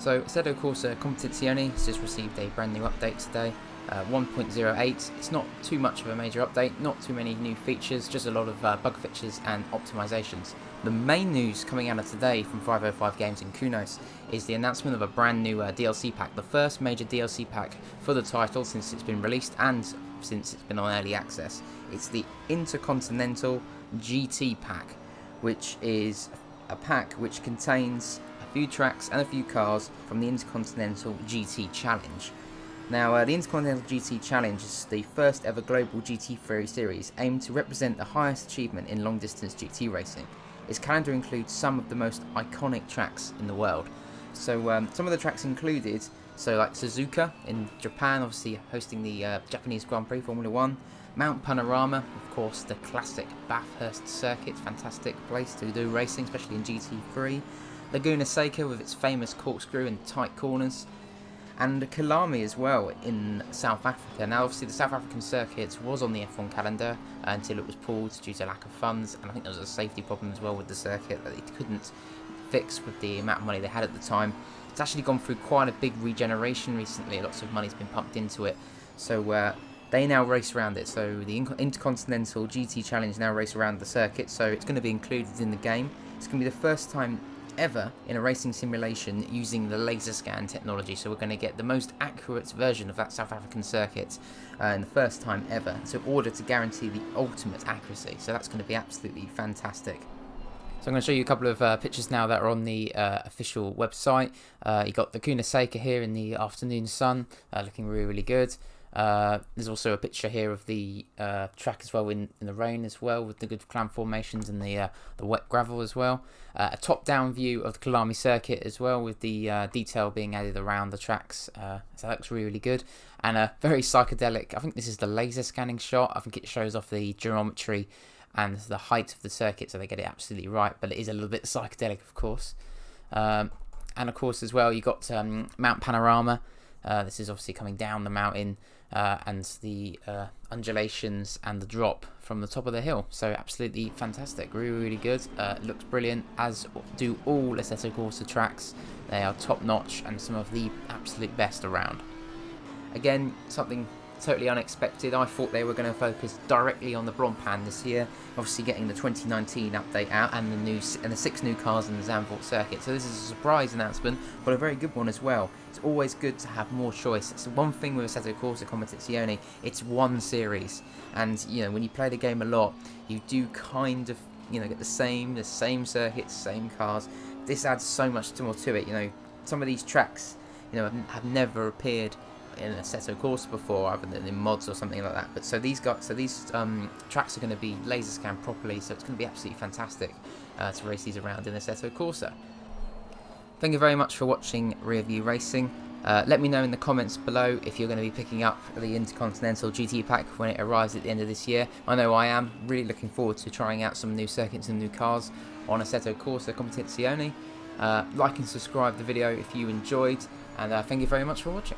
So Assetto Corsa Competizione has just received a brand new update today, 1.08. It's not too much of a major update, not too many new features, just a lot of bug fixes and optimizations. The main news coming out of today from 505 Games in Kunos is the announcement of a brand new DLC pack, the first major DLC pack for the title since it's been released and since it's been on early access. It's the Intercontinental GT Pack, which is a pack which contains a few tracks and a few cars from the Intercontinental GT Challenge. Now, the Intercontinental GT Challenge is the first ever global GT3 series aimed to represent the highest achievement in long-distance GT racing. Its calendar includes some of the most iconic tracks in the world. So, some of the tracks included, like Suzuka in Japan, obviously hosting the Japanese Grand Prix Formula 1. Mount Panorama, of course, the classic Bathurst circuit, fantastic place to do racing, especially in GT3. Laguna Seca with its famous corkscrew and tight corners. And Kyalami as well in South Africa. Now, obviously, the South African circuit was on the F1 calendar until it was pulled due to lack of funds, and I think there was a safety problem as well with the circuit that they couldn't fix with the amount of money they had at the time. It's actually gone through quite a big regeneration recently. Lots of money's been pumped into it, so they now race around it. So the Intercontinental GT Challenge now race around the circuit, so it's going to be included in the game. It's going to be the first time ever in a racing simulation using the laser scan technology, so we're going to get the most accurate version of that South African circuit and the first time ever, so in order to guarantee the ultimate accuracy. So that's going to be absolutely fantastic. So I'm going to show you a couple of pictures now that are on the official website. You got the Laguna Seca here in the afternoon sun, looking really, really good. There's also a picture here of the track as well in the rain as well, with the good clam formations and the wet gravel as well. A top-down view of the Kyalami circuit as well, with the detail being added around the tracks. So that looks really, really good. And a very psychedelic, I think this is the laser scanning shot. I think it shows off the geometry and the height of the circuit, so they get it absolutely right. But it is a little bit psychedelic, of course. And of course as well, you got Mount Panorama. This is obviously coming down the mountain and the undulations and the drop from the top of the hill. So absolutely fantastic, really, really good. It looks brilliant, as do all Assetto Corsa tracks. They are top notch and some of the absolute best around. Again, something totally unexpected. I thought they were going to focus directly on the Brompan this year, obviously getting the 2019 update out and the 6 new cars in the Zandvoort circuit. So this is a surprise announcement, but a very good one as well. It's always good to have more choice. It's the one thing with Assetto Corsa Competizione, it's one series, and when you play the game a lot, you do kind of get the same circuits, same cars. This adds so much more to it. Some of these tracks have never appeared in Assetto Corsa before, other than in mods or something like that. But these tracks are going to be laser scanned properly, so it's going to be absolutely fantastic to race these around in Assetto Corsa. Thank you very much for watching RearView Racing. Let me know in the comments below if you're going to be picking up the Intercontinental GT Pack when it arrives at the end of this year. I know I am. Really looking forward to trying out some new circuits and new cars on Assetto Corsa Competizione. Like and subscribe the video if you enjoyed, and thank you very much for watching.